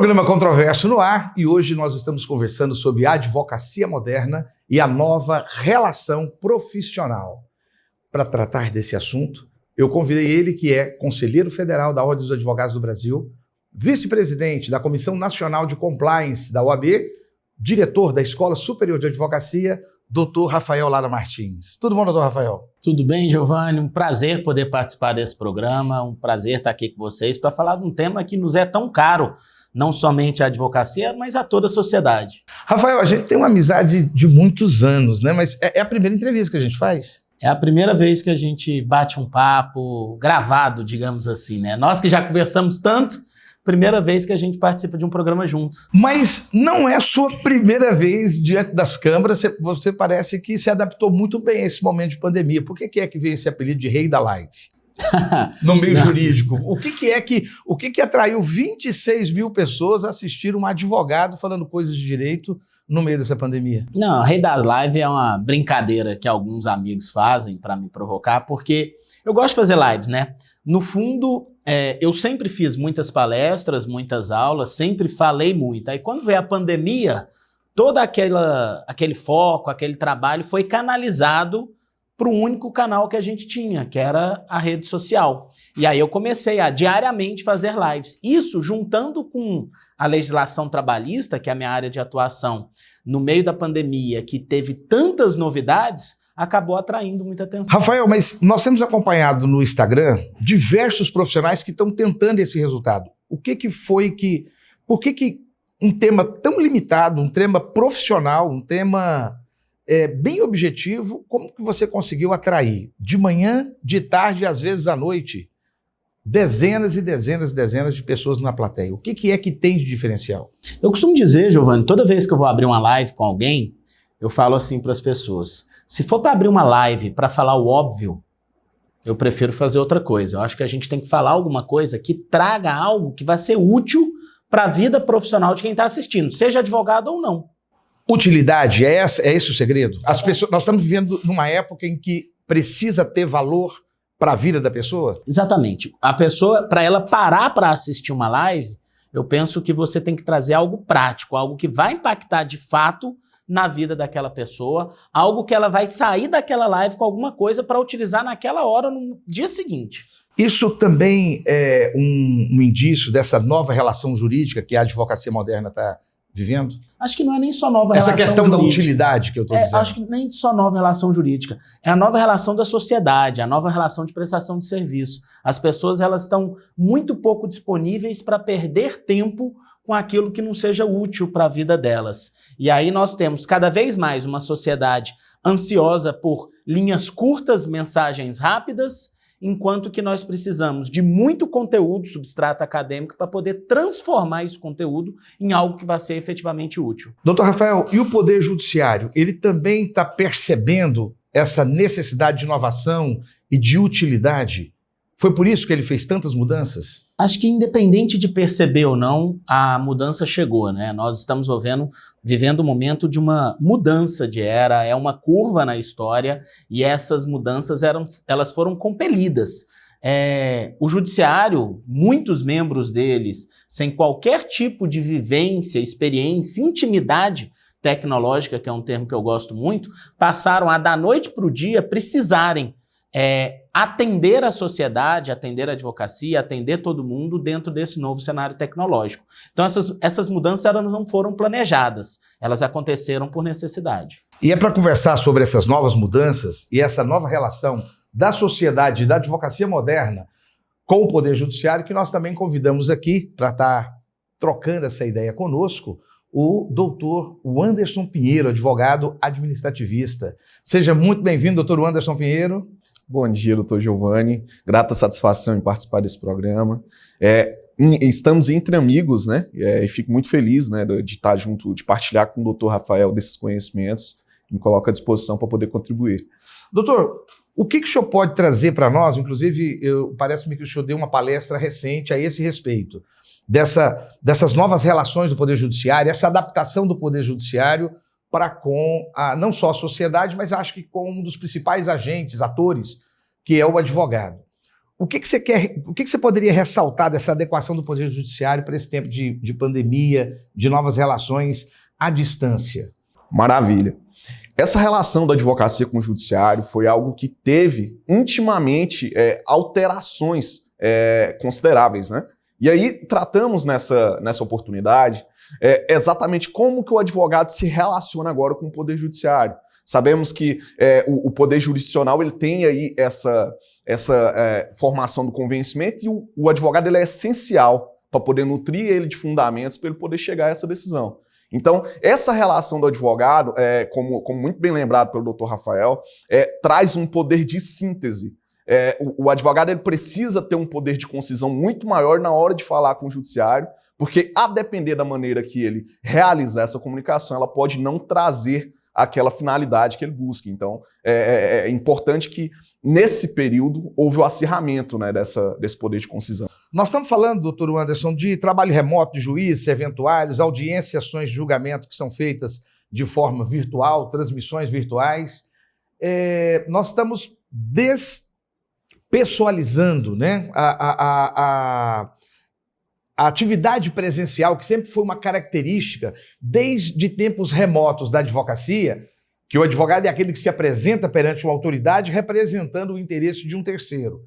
Programa Controverso no ar e hoje nós estamos conversando sobre a advocacia moderna e a nova relação profissional. Para tratar desse assunto, eu convidei ele, que é conselheiro federal da Ordem dos Advogados do Brasil, vice-presidente da Comissão Nacional de Compliance da OAB, diretor da Escola Superior de Advocacia, Dr. Rafael Lara Martins. Tudo bom, doutor Rafael? Tudo bem, Giovanni? Um prazer poder participar desse programa, um prazer estar aqui com vocês para falar de um tema que nos é tão caro, não somente à advocacia, mas a toda a sociedade. Rafael, a gente tem uma amizade de muitos anos, né? Mas é a primeira entrevista que a gente faz? É a primeira vez que a gente bate um papo gravado, digamos assim, né? Nós que já conversamos tanto, primeira vez que a gente participa de um programa juntos. Mas não é sua primeira vez diante das câmeras, você parece que se adaptou muito bem a esse momento de pandemia. Por que é que veio esse apelido de rei da live? No meio jurídico. O que atraiu 26 mil pessoas a assistir um advogado falando coisas de direito no meio dessa pandemia? Não, Rei das Lives é uma brincadeira que alguns amigos fazem para me provocar, porque eu gosto de fazer lives, né? No fundo, eu sempre fiz muitas palestras, muitas aulas, sempre falei muito. Aí quando veio a pandemia, todo aquele foco, aquele trabalho foi canalizado para o único canal que a gente tinha, que era a rede social. E aí eu comecei a diariamente fazer lives. Isso juntando com a legislação trabalhista, que é a minha área de atuação, no meio da pandemia, que teve tantas novidades, acabou atraindo muita atenção. Rafael, mas nós temos acompanhado no Instagram diversos profissionais que estão tentando esse resultado. Por que um tema tão limitado, um tema profissional, um tema bem objetivo, como que você conseguiu atrair de manhã, de tarde e às vezes à noite dezenas e dezenas e dezenas de pessoas na plateia? O que é que tem de diferencial? Eu costumo dizer, Giovanni, toda vez que eu vou abrir uma live com alguém, eu falo assim para as pessoas: se for para abrir uma live para falar o óbvio, eu prefiro fazer outra coisa. Eu acho que a gente tem que falar alguma coisa que traga algo que vai ser útil para a vida profissional de quem está assistindo, seja advogado ou não. Utilidade, é esse o segredo? Nós estamos vivendo numa época em que precisa ter valor para a vida da pessoa? Exatamente. A pessoa, para ela parar para assistir uma live, eu penso que você tem que trazer algo prático, algo que vai impactar de fato na vida daquela pessoa, algo que ela vai sair daquela live com alguma coisa para utilizar naquela hora, no dia seguinte. Isso também é um indício dessa nova relação jurídica que a advocacia moderna está vivendo? Acho que não é nem só nova relação jurídica. Essa questão da utilidade que eu estou dizendo. Acho que nem só nova relação jurídica. É a nova relação da sociedade, a nova relação de prestação de serviço. As pessoas elas estão muito pouco disponíveis para perder tempo com aquilo que não seja útil para a vida delas. E aí nós temos cada vez mais uma sociedade ansiosa por linhas curtas, mensagens rápidas, enquanto que nós precisamos de muito conteúdo, substrato acadêmico, para poder transformar esse conteúdo em algo que vai ser efetivamente útil. Doutor Rafael, e o Poder Judiciário, ele também está percebendo essa necessidade de inovação e de utilidade? Foi por isso que ele fez tantas mudanças? Acho que independente de perceber ou não, a mudança chegou, né? Nós estamos vivendo um momento de uma mudança de era, é uma curva na história e essas mudanças elas foram compelidas. O judiciário, muitos membros deles, sem qualquer tipo de vivência, experiência, intimidade tecnológica, que é um termo que eu gosto muito, passaram a da noite para o dia precisarem atender a sociedade, atender a advocacia, atender todo mundo dentro desse novo cenário tecnológico. Então essas mudanças elas não foram planejadas, elas aconteceram por necessidade. E é para conversar sobre essas novas mudanças e essa nova relação da sociedade e da advocacia moderna com o Poder Judiciário que nós também convidamos aqui para estar trocando essa ideia conosco o doutor Anderson Pinheiro, advogado administrativista. Seja muito bem-vindo, doutor Anderson Pinheiro. Bom dia, doutor Giovanni. Grata satisfação em participar desse programa. Estamos entre amigos, né? E fico muito feliz, né, de estar junto, de partilhar com o doutor Rafael desses conhecimentos. Me coloco à disposição para poder contribuir. Doutor, o que o senhor pode trazer para nós? Inclusive, parece-me que o senhor deu uma palestra recente a esse respeito, dessas novas relações do Poder Judiciário, essa adaptação do Poder Judiciário para com não só a sociedade, mas acho que com um dos principais agentes, atores, que é o advogado. O que você quer, o que você poderia ressaltar dessa adequação do Poder Judiciário para esse tempo de pandemia, de novas relações à distância? Maravilha. Essa relação da advocacia com o judiciário foi algo que teve intimamente alterações consideráveis, né? E aí tratamos nessa oportunidade exatamente como que o advogado se relaciona agora com o Poder Judiciário. Sabemos que o Poder Jurisdicional ele tem aí essa formação do convencimento, e o advogado ele é essencial para poder nutrir ele de fundamentos para ele poder chegar a essa decisão. Então, essa relação do advogado, como muito bem lembrado pelo Dr. Rafael, traz um poder de síntese. O advogado ele precisa ter um poder de concisão muito maior na hora de falar com o judiciário, porque a depender da maneira que ele realizar essa comunicação, ela pode não trazer aquela finalidade que ele busca. Então, é importante que, nesse período, houve o acirramento, né, desse poder de concisão. Nós estamos falando, doutor Anderson, de trabalho remoto de juízes, eventuários, audiências, ações de julgamento que são feitas de forma virtual, transmissões virtuais. Nós estamos despessoalizando, né, a atividade presencial, que sempre foi uma característica desde tempos remotos da advocacia, que o advogado é aquele que se apresenta perante uma autoridade representando o interesse de um terceiro.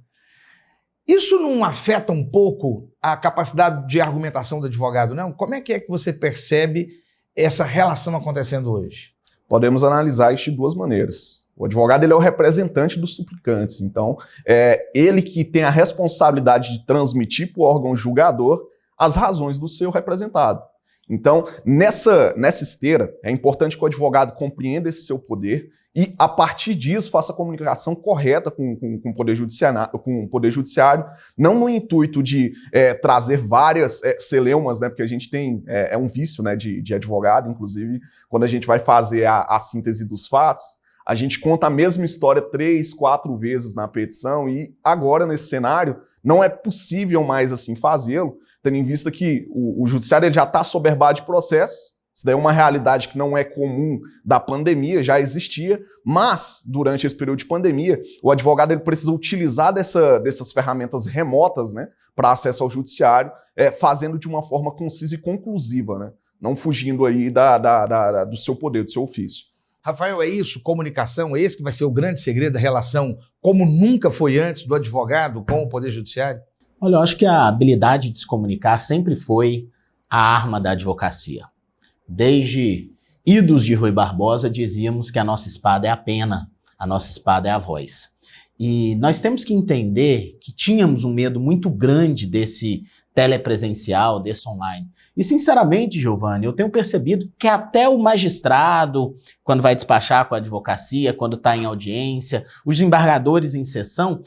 Isso não afeta um pouco a capacidade de argumentação do advogado, não? Como é que você percebe essa relação acontecendo hoje? Podemos analisar isso de duas maneiras. O advogado ele é o representante dos suplicantes, então ele que tem a responsabilidade de transmitir para o órgão julgador as razões do seu representado. Então, nessa esteira, é importante que o advogado compreenda esse seu poder e, a partir disso, faça a comunicação correta com o Poder Judiciário, não no intuito de trazer várias celeumas, né, porque a gente tem, um vício, né, de advogado, inclusive, quando a gente vai fazer a síntese dos fatos, a gente conta a mesma história 3, 4 vezes na petição, e agora, nesse cenário, não é possível mais assim fazê-lo, tendo em vista que o judiciário ele já está soberbado de processo. Isso daí é uma realidade que não é comum da pandemia, já existia, mas durante esse período de pandemia, o advogado ele precisa utilizar dessas ferramentas remotas, né, para acesso ao judiciário, fazendo de uma forma concisa e conclusiva, né, não fugindo aí do seu poder, do seu ofício. Rafael, é isso? Comunicação, é esse que vai ser o grande segredo da relação, como nunca foi antes, do advogado com o Poder Judiciário? Olha, eu acho que a habilidade de se comunicar sempre foi a arma da advocacia. Desde idos de Rui Barbosa, dizíamos que a nossa espada é a pena, a nossa espada é a voz. E nós temos que entender que tínhamos um medo muito grande desse telepresencial, desse online. E, sinceramente, Giovanni, eu tenho percebido que até o magistrado, quando vai despachar com a advocacia, quando está em audiência, os desembargadores em sessão,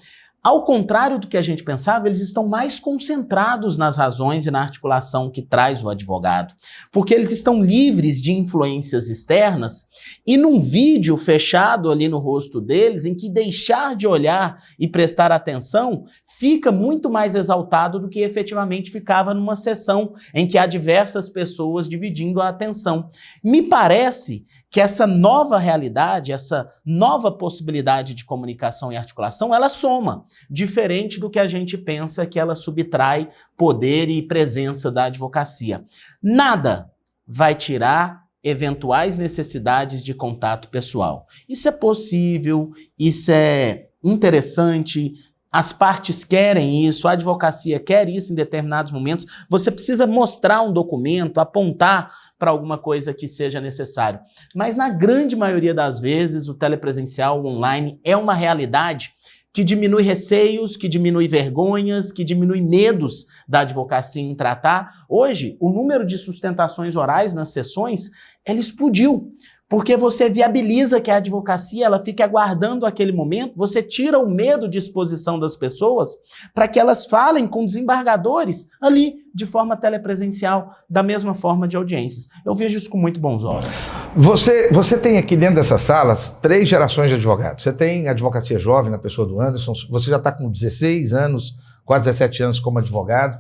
ao contrário do que a gente pensava, eles estão mais concentrados nas razões e na articulação que traz o advogado, porque eles estão livres de influências externas e num vídeo fechado ali no rosto deles, em que deixar de olhar e prestar atenção fica muito mais exaltado do que efetivamente ficava numa sessão em que há diversas pessoas dividindo a atenção. Me parece que essa nova realidade, essa nova possibilidade de comunicação e articulação, ela soma, diferente do que a gente pensa que ela subtrai poder e presença da advocacia. Nada vai tirar eventuais necessidades de contato pessoal. Isso é possível, isso é interessante, as partes querem isso, a advocacia quer isso em determinados momentos. Você precisa mostrar um documento, apontar para alguma coisa que seja necessário. Mas na grande maioria das vezes, o telepresencial, o online, é uma realidade que diminui receios, que diminui vergonhas, que diminui medos da advocacia em tratar. Hoje, o número de sustentações orais nas sessões, ela explodiu. Porque você viabiliza que a advocacia ela fique aguardando aquele momento, você tira o medo de exposição das pessoas para que elas falem com desembargadores ali de forma telepresencial, da mesma forma de audiências. Eu vejo isso com muito bons olhos. Você tem aqui dentro dessas salas 3 gerações de advogados. Você tem a advocacia jovem na pessoa do Anderson, você já está com 16 anos, quase 17 anos como advogado.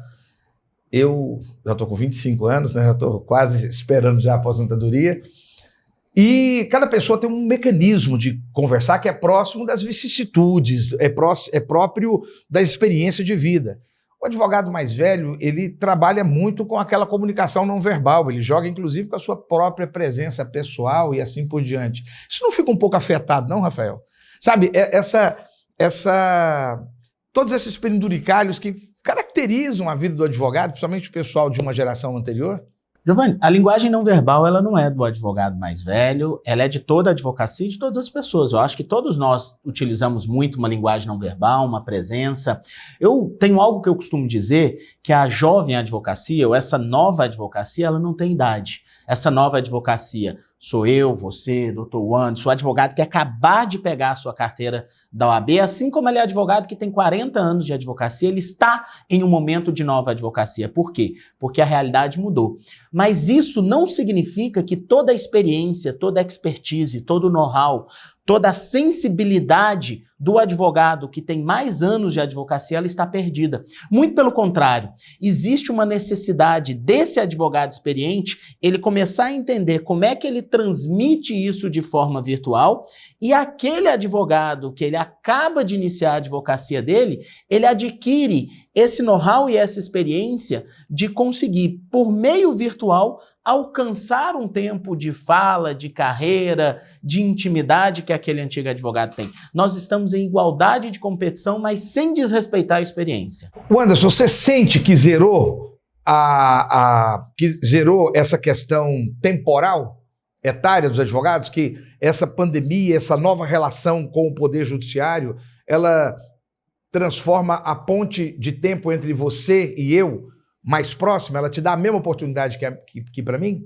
Eu já estou com 25 anos, né? Já estou quase esperando já a aposentadoria. E cada pessoa tem um mecanismo de conversar que é próximo das vicissitudes, é próprio da experiência de vida. O advogado mais velho, ele trabalha muito com aquela comunicação não verbal, ele joga inclusive com a sua própria presença pessoal e assim por diante. Isso não fica um pouco afetado, não, Rafael? Sabe, todos esses penduricalhos que caracterizam a vida do advogado, principalmente o pessoal de uma geração anterior? Giovanni, a linguagem não verbal, ela não é do advogado mais velho, ela é de toda a advocacia e de todas as pessoas. Eu acho que todos nós utilizamos muito uma linguagem não verbal, uma presença. Eu tenho algo que eu costumo dizer, que a jovem advocacia, ou essa nova advocacia, ela não tem idade. Essa nova advocacia sou eu, você, Dr. Wander, sou advogado que acabar de pegar a sua carteira da OAB, assim como ele é advogado que tem 40 anos de advocacia, ele está em um momento de nova advocacia. Por quê? Porque a realidade mudou. Mas isso não significa que toda a experiência, toda a expertise, todo o know-how, toda a sensibilidade do advogado que tem mais anos de advocacia, ela está perdida. Muito pelo contrário, existe uma necessidade desse advogado experiente, ele começar a entender como é que ele transmite isso de forma virtual e aquele advogado que ele acaba de iniciar a advocacia dele, ele adquire esse know-how e essa experiência de conseguir, por meio virtual, alcançar um tempo de fala, de carreira, de intimidade que aquele antigo advogado tem. Nós estamos em igualdade de competição, mas sem desrespeitar a experiência. Anderson, você sente que zerou essa questão temporal, etária dos advogados, que essa pandemia, essa nova relação com o Poder Judiciário, ela transforma a ponte de tempo entre você e eu mais próxima, ela te dá a mesma oportunidade que para mim?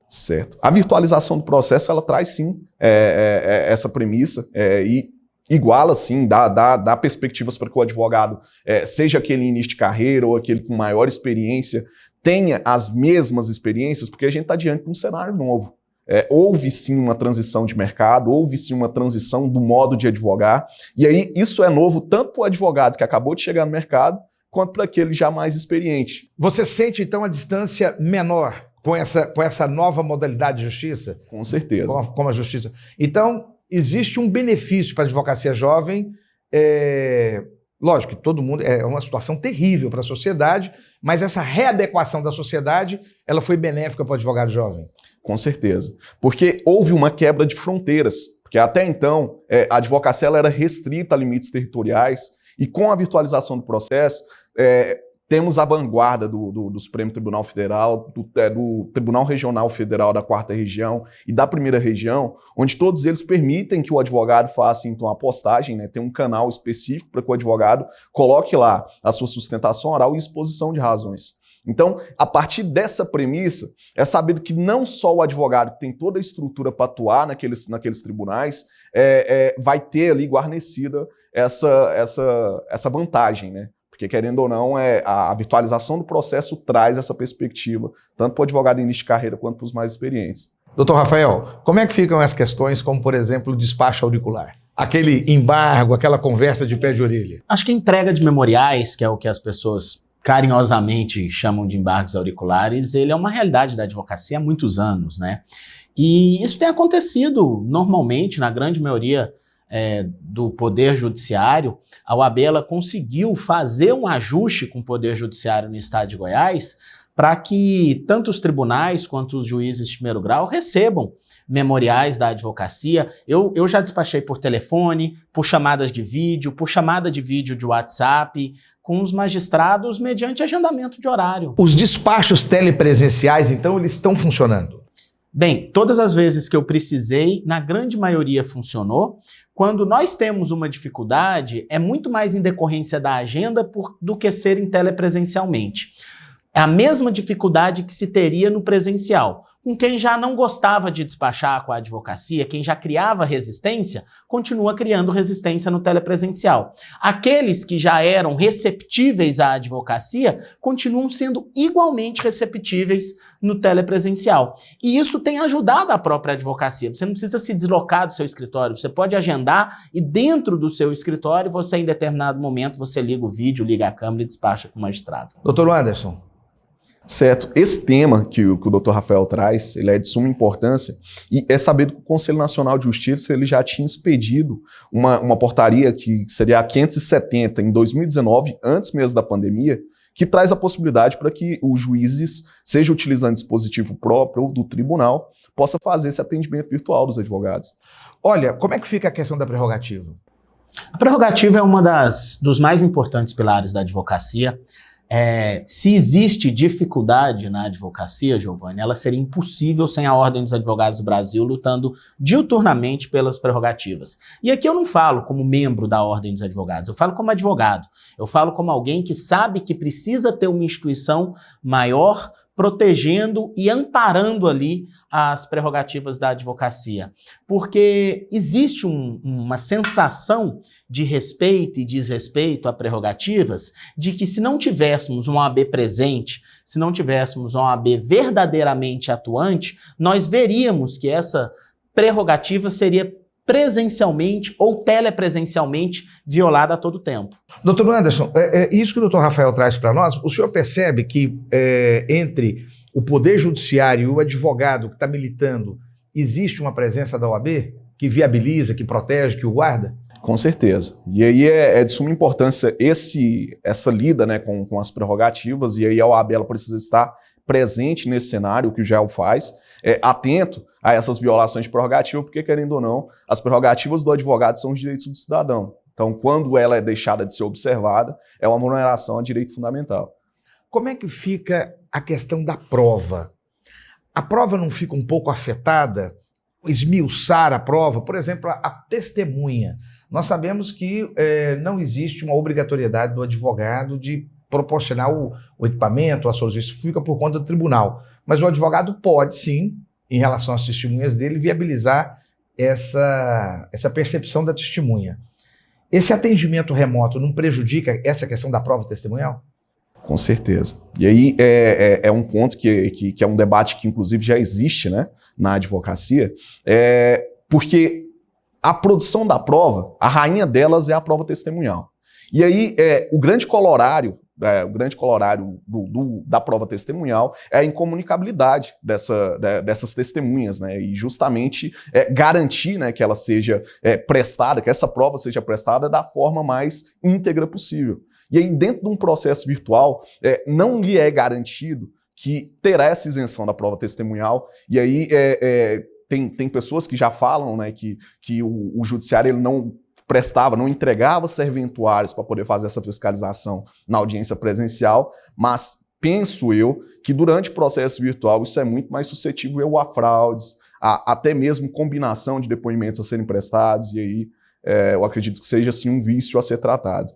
Certo. A virtualização do processo, ela traz sim essa premissa e iguala sim, dá perspectivas para que o advogado, seja aquele início de carreira ou aquele com maior experiência, tenha as mesmas experiências, porque a gente está diante de um cenário novo. Houve sim uma transição de mercado, houve sim uma transição do modo de advogar, e aí isso é novo tanto para o advogado que acabou de chegar no mercado, quanto para aquele já mais experiente. Você sente, então, a distância menor com essa nova modalidade de justiça? Com certeza. Como a justiça. Então, existe um benefício para a advocacia jovem. Lógico que todo mundo... É uma situação terrível para a sociedade, mas essa readequação da sociedade, ela foi benéfica para o advogado jovem? Com certeza. Porque houve uma quebra de fronteiras. Porque até então, a advocacia ela era restrita a limites territoriais, e com a virtualização do processo, temos a vanguarda do Supremo Tribunal Federal, do Tribunal Regional Federal da 4ª Região e da 1ª Região, onde todos eles permitem que o advogado faça, então, a postagem, né? Tem um canal específico para que o advogado coloque lá a sua sustentação oral e exposição de razões. Então, a partir dessa premissa, é sabido que não só o advogado que tem toda a estrutura para atuar naqueles tribunais vai ter ali guarnecida essa vantagem, né? Porque, querendo ou não, a virtualização do processo traz essa perspectiva, tanto para o advogado início de carreira quanto para os mais experientes. Doutor Rafael, como é que ficam as questões como, por exemplo, o despacho auricular? Aquele embargo, aquela conversa de pé de orelha? Acho que a entrega de memoriais, que é o que as pessoas carinhosamente chamam de embargos auriculares, ele é uma realidade da advocacia há muitos anos, né? E isso tem acontecido normalmente, na grande maioria do Poder Judiciário. A OAB ela conseguiu fazer um ajuste com o Poder Judiciário no estado de Goiás para que tanto os tribunais quanto os juízes de primeiro grau recebam memoriais da advocacia. Eu já despachei por telefone, por chamadas de vídeo, por chamada de vídeo de WhatsApp, com os magistrados mediante agendamento de horário. Os despachos telepresenciais, então, eles estão funcionando? Bem, todas as vezes que eu precisei, na grande maioria funcionou. Quando nós temos uma dificuldade, é muito mais em decorrência da agenda do que ser em telepresencialmente. É a mesma dificuldade que se teria no presencial. Com quem já não gostava de despachar com a advocacia, quem já criava resistência, continua criando resistência no telepresencial. Aqueles que já eram receptíveis à advocacia continuam sendo igualmente receptíveis no telepresencial. E isso tem ajudado a própria advocacia. Você não precisa se deslocar do seu escritório, você pode agendar e dentro do seu escritório, você em determinado momento, você liga o vídeo, liga a câmera e despacha com o magistrado. Doutor Anderson, Certo. Esse tema que o Dr. Rafael traz, ele é de suma importância e é sabido que o Conselho Nacional de Justiça ele já tinha expedido uma portaria que seria a 570 em 2019, antes mesmo da pandemia, que traz a possibilidade para que os juízes, seja utilizando dispositivo próprio ou do tribunal, possa fazer esse atendimento virtual dos advogados. Olha, como é que fica a questão da prerrogativa? A prerrogativa é uma dos mais importantes pilares da advocacia. Se existe dificuldade na advocacia, Giovanni, ela seria impossível sem a Ordem dos Advogados do Brasil lutando diuturnamente pelas prerrogativas. E aqui eu não falo como membro da Ordem dos Advogados, eu falo como advogado. Eu falo como alguém que sabe que precisa ter uma instituição maior protegendo e amparando ali as prerrogativas da advocacia. Porque existe uma sensação de respeito e desrespeito a prerrogativas de que se não tivéssemos uma OAB presente, se não tivéssemos uma OAB verdadeiramente atuante, nós veríamos que essa prerrogativa seria presencialmente ou telepresencialmente violada a todo tempo. Doutor Anderson, isso que o doutor Rafael traz para nós, o senhor percebe que entre o Poder Judiciário e o advogado que está militando, existe uma presença da OAB que viabiliza, que protege, que o guarda? Com certeza. E aí é de suma importância essa lida, né, com as prerrogativas, e aí a OAB ela precisa estar presente nesse cenário, o que o GEL faz, atento a essas violações de prerrogativa, porque, querendo ou não, as prerrogativas do advogado são os direitos do cidadão. Então, quando ela é deixada de ser observada, é uma vulneração a direito fundamental. Como é que fica a questão da prova? A prova não fica um pouco afetada? Esmiuçar a prova? Por exemplo, a testemunha. Nós sabemos que não existe uma obrigatoriedade do advogado de proporcionar o equipamento, a solução, isso fica por conta do tribunal. Mas o advogado pode, sim, em relação às testemunhas dele, viabilizar essa percepção da testemunha. Esse atendimento remoto não prejudica essa questão da prova testemunhal? Com certeza. E aí é um ponto que é um debate que, inclusive, já existe, né, na advocacia, porque a produção da prova, a rainha delas é a prova testemunhal. E aí o grande colorário da prova testemunhal é a incomunicabilidade dessas testemunhas, né? E justamente garantir, né, que ela seja prestada, que essa prova seja prestada da forma mais íntegra possível. E aí, dentro de um processo virtual, não lhe é garantido que terá essa isenção da prova testemunhal, e aí tem pessoas que já falam, né, que o judiciário ele não entregava serventuários para poder fazer essa fiscalização na audiência presencial, mas penso eu que durante o processo virtual isso é muito mais suscetível a fraudes, até mesmo combinação de depoimentos a serem prestados, e aí eu acredito que seja assim um vício a ser tratado.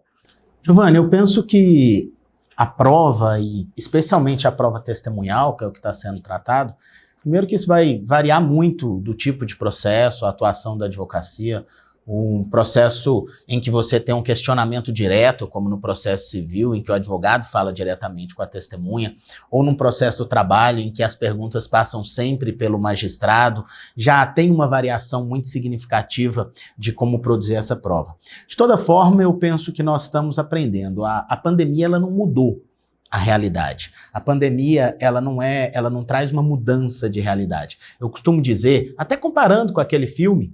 Giovanni, eu penso que a prova, e especialmente a prova testemunhal, que é o que está sendo tratado, primeiro que isso vai variar muito do tipo de processo, a atuação da advocacia. Um processo em que você tem um questionamento direto, como no processo civil, em que o advogado fala diretamente com a testemunha, ou num processo do trabalho, em que as perguntas passam sempre pelo magistrado, já tem uma variação muito significativa de como produzir essa prova. De toda forma, eu penso que nós estamos aprendendo. A pandemia ela não mudou a realidade. A pandemia, ela não traz uma mudança de realidade. Eu costumo dizer, até comparando com aquele filme,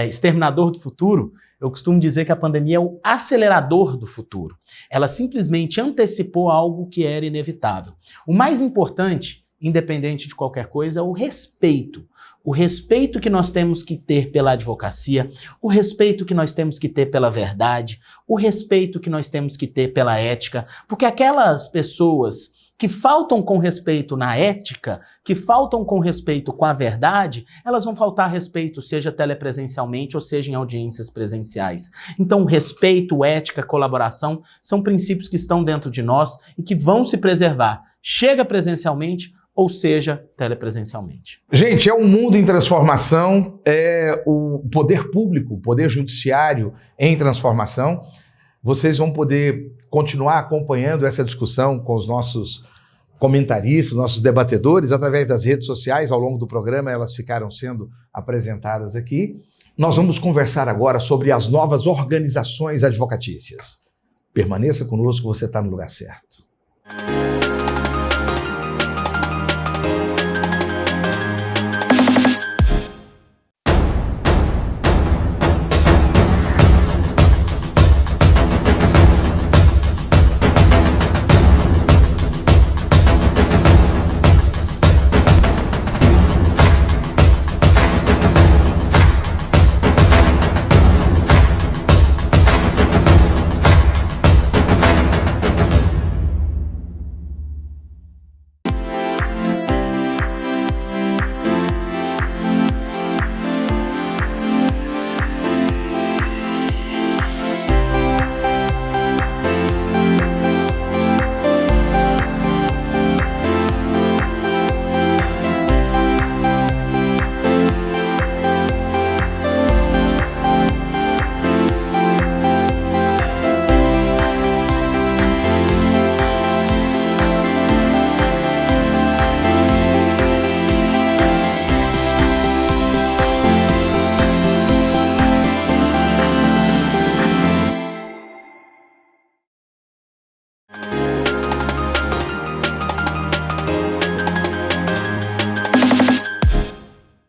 Exterminador do Futuro, eu costumo dizer que a pandemia é o acelerador do futuro. Ela simplesmente antecipou algo que era inevitável. O mais importante, independente de qualquer coisa, é o respeito. O respeito que nós temos que ter pela advocacia, o respeito que nós temos que ter pela verdade, o respeito que nós temos que ter pela ética, porque aquelas pessoas que faltam com respeito na ética, que faltam com respeito com a verdade, elas vão faltar respeito, seja telepresencialmente ou seja em audiências presenciais. Então, respeito, ética, colaboração são princípios que estão dentro de nós e que vão se preservar, chega presencialmente ou seja telepresencialmente. Gente, é um mundo em transformação, é o poder público, o poder judiciário em transformação. Vocês vão poder continuar acompanhando essa discussão com os nossos comentaristas, nossos debatedores, através das redes sociais. Ao longo do programa, elas ficaram sendo apresentadas aqui. Nós vamos conversar agora sobre as novas organizações advocatícias. Permaneça conosco, você está no lugar certo.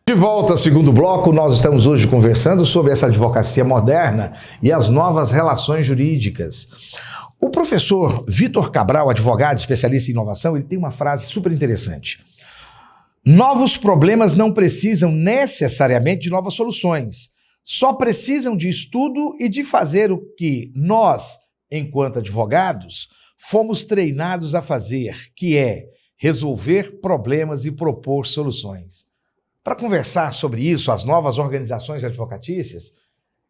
De volta ao segundo bloco, nós estamos hoje conversando sobre essa advocacia moderna e as novas relações jurídicas. O professor Vitor Cabral, advogado especialista em inovação, ele tem uma frase super interessante. Novos problemas não precisam necessariamente de novas soluções, só precisam de estudo e de fazer o que nós, enquanto advogados, fomos treinados a fazer, que é resolver problemas e propor soluções. Para conversar sobre isso, as novas organizações advocatícias,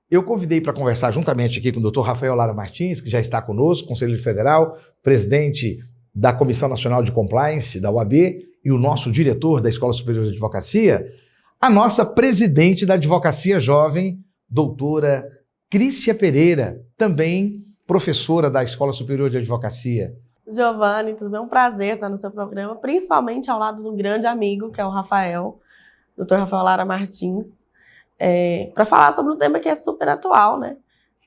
eu convidei para conversar juntamente aqui com o Dr. Rafael Lara Martins, que já está conosco, conselheiro federal, presidente da Comissão Nacional de Compliance, da OAB, e o nosso diretor da Escola Superior de Advocacia, a nossa presidente da Advocacia Jovem, doutora Crícia Pereira, também professora da Escola Superior de Advocacia. Giovanni, tudo bem? É um prazer estar no seu programa, principalmente ao lado de um grande amigo, que é o Rafael, Dr. Rafael Lara Martins, para falar sobre um tema que é super atual, né?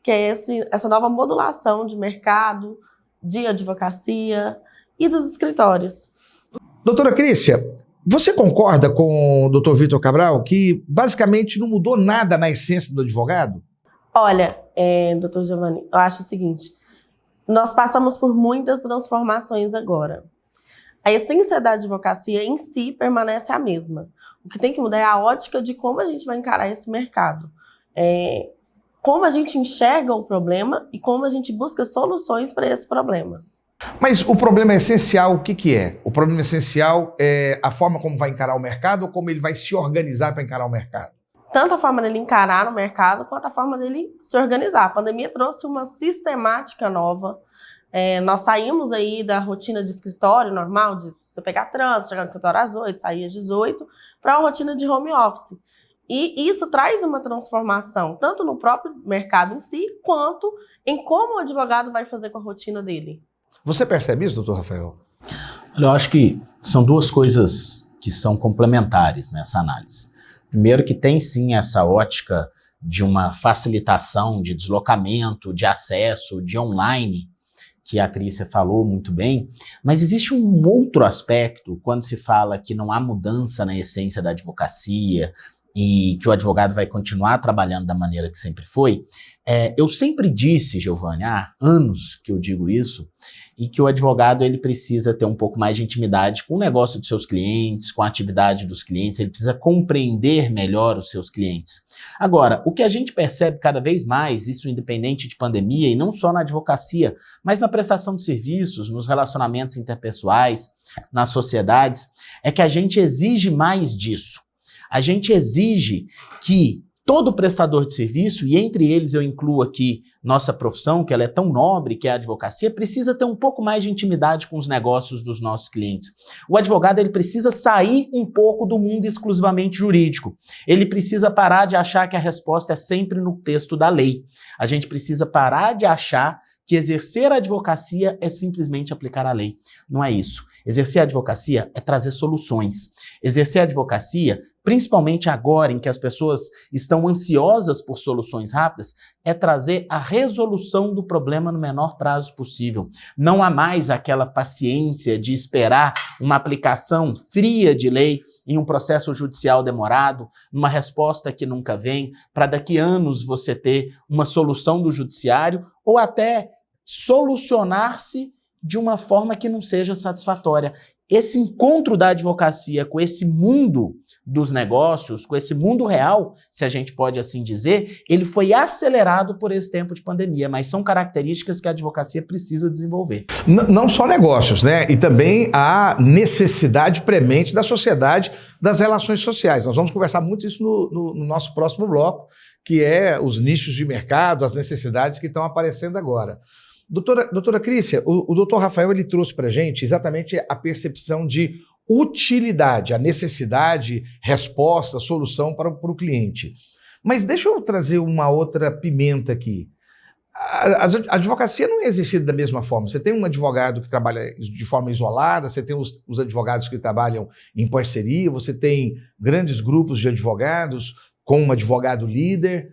Que é essa nova modulação de mercado, de advocacia e dos escritórios. Doutora Crícia, você concorda com o Dr. Vitor Cabral que basicamente não mudou nada na essência do advogado? Olha, Dr. Giovanni, eu acho o seguinte, nós passamos por muitas transformações agora. A essência da advocacia em si permanece a mesma. O que tem que mudar é a ótica de como a gente vai encarar esse mercado. Como a gente enxerga o problema e como a gente busca soluções para esse problema. Mas o problema essencial, o que é? O problema essencial é a forma como vai encarar o mercado ou como ele vai se organizar para encarar o mercado? Tanto a forma dele encarar o mercado quanto a forma dele se organizar. A pandemia trouxe uma sistemática nova. Nós saímos aí da rotina de escritório normal, de você pegar trânsito, chegar no escritório às 8, sair às 18, para uma rotina de home office. E isso traz uma transformação, tanto no próprio mercado em si, quanto em como o advogado vai fazer com a rotina dele. Você percebe isso, doutor Rafael? Eu acho que são duas coisas que são complementares nessa análise. Primeiro que tem sim essa ótica de uma facilitação de deslocamento, de acesso, de online, que a Crícia falou muito bem, mas existe um outro aspecto quando se fala que não há mudança na essência da advocacia e que o advogado vai continuar trabalhando da maneira que sempre foi. Eu sempre disse, Giovanni, há anos que eu digo isso, e que o advogado ele precisa ter um pouco mais de intimidade com o negócio dos seus clientes, com a atividade dos clientes, ele precisa compreender melhor os seus clientes. Agora, o que a gente percebe cada vez mais, isso independente de pandemia, e não só na advocacia, mas na prestação de serviços, nos relacionamentos interpessoais, nas sociedades, é que a gente exige mais disso. A gente exige que todo prestador de serviço, e entre eles eu incluo aqui nossa profissão, que ela é tão nobre, que é a advocacia, precisa ter um pouco mais de intimidade com os negócios dos nossos clientes. O advogado ele precisa sair um pouco do mundo exclusivamente jurídico. Ele precisa parar de achar que a resposta é sempre no texto da lei. A gente precisa parar de achar que exercer a advocacia é simplesmente aplicar a lei. Não é isso. Exercer a advocacia é trazer soluções. Exercer a advocacia, principalmente agora em que as pessoas estão ansiosas por soluções rápidas, é trazer a resolução do problema no menor prazo possível. Não há mais aquela paciência de esperar uma aplicação fria de lei em um processo judicial demorado, numa resposta que nunca vem, para daqui a anos você ter uma solução do judiciário ou até solucionar-se de uma forma que não seja satisfatória. Esse encontro da advocacia com esse mundo dos negócios, com esse mundo real, se a gente pode assim dizer, ele foi acelerado por esse tempo de pandemia, mas são características que a advocacia precisa desenvolver. Não só negócios, né? E também a necessidade premente da sociedade, das relações sociais. Nós vamos conversar muito isso no nosso próximo bloco, que é os nichos de mercado, as necessidades que estão aparecendo agora. Doutora Crícia, o doutor Rafael ele trouxe para a gente exatamente a percepção de utilidade, a necessidade, resposta, solução para o cliente. Mas deixa eu trazer uma outra pimenta aqui. A advocacia não é exercida da mesma forma. Você tem um advogado que trabalha de forma isolada, você tem os advogados que trabalham em parceria, você tem grandes grupos de advogados com um advogado líder.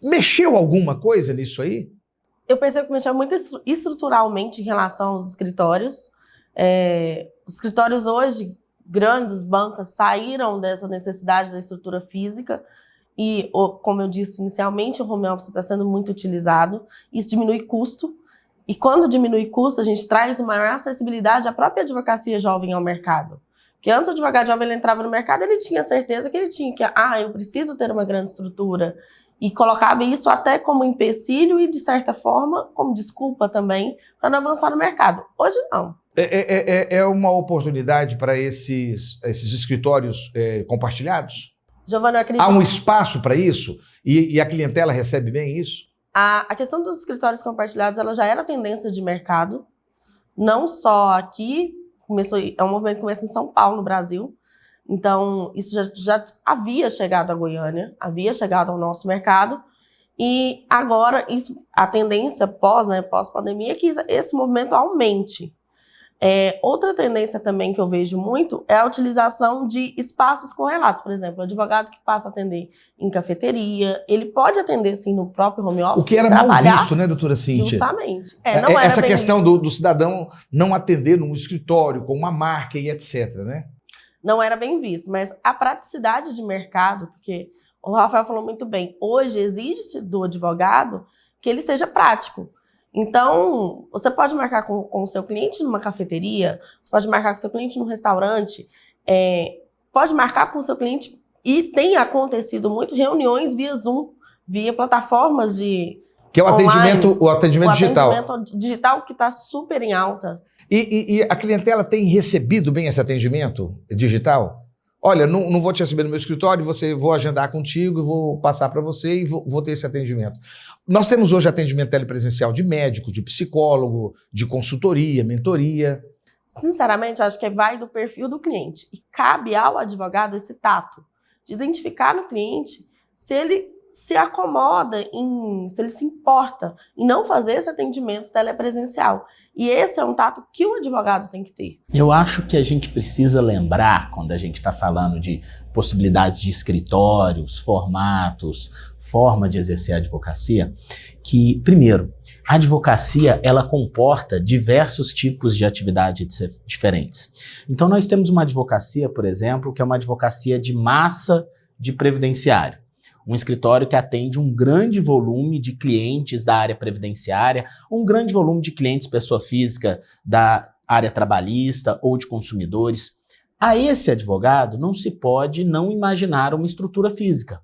Mexeu alguma coisa nisso aí? Eu percebo que mexeu muito estruturalmente em relação aos escritórios. Os escritórios hoje, grandes bancas saíram dessa necessidade da estrutura física e, como eu disse inicialmente, o home office está sendo muito utilizado. Isso diminui custo. E quando diminui custo, a gente traz uma maior acessibilidade à própria advocacia jovem ao mercado. Porque antes o advogado jovem ele entrava no mercado, ele tinha certeza que ele tinha que, eu preciso ter uma grande estrutura. E colocava isso até como empecilho e, de certa forma, como desculpa também, para não avançar no mercado. Hoje, não. É uma oportunidade para esses escritórios compartilhados? Giovana, eu acredito... Há um espaço para isso? E a clientela recebe bem isso? A questão dos escritórios compartilhados, ela já era tendência de mercado. Não só aqui, é um movimento que começa em São Paulo, no Brasil. Então, isso já havia chegado a Goiânia, havia chegado ao nosso mercado, e agora a tendência pós-pandemia é que esse movimento aumente. Outra tendência também que eu vejo muito é a utilização de espaços correlatos. Por exemplo, o advogado que passa a atender em cafeteria, ele pode atender sim no próprio home office. O que era mal visto, né, doutora Cíntia? Justamente. Não era essa bem questão visto. do cidadão não atender num escritório com uma marca e etc, né? Não era bem visto, mas a praticidade de mercado, porque o Rafael falou muito bem, hoje exige do advogado que ele seja prático. Então, você pode marcar com o seu cliente numa cafeteria, você pode marcar com o seu cliente num restaurante, pode marcar com o seu cliente, e tem acontecido muito reuniões via Zoom, via plataformas de que é o atendimento digital. O atendimento digital que está super em alta. E a clientela tem recebido bem esse atendimento digital? Olha, não vou te receber no meu escritório, vou agendar contigo, vou passar para você e vou ter esse atendimento. Nós temos hoje atendimento telepresencial de médico, de psicólogo, de consultoria, mentoria. Sinceramente, acho que vai do perfil do cliente. E cabe ao advogado esse tato de identificar no cliente se ele se acomoda, se ele se importa em não fazer esse atendimento telepresencial. E esse é um tato que o advogado tem que ter. Eu acho que a gente precisa lembrar, quando a gente está falando de possibilidades de escritórios, formatos, forma de exercer a advocacia, que, primeiro, a advocacia, ela comporta diversos tipos de atividades diferentes. Então, nós temos uma advocacia, por exemplo, que é uma advocacia de massa de previdenciário. Um escritório que atende um grande volume de clientes da área previdenciária, um grande volume de clientes pessoa física da área trabalhista ou de consumidores. A esse advogado não se pode não imaginar uma estrutura física,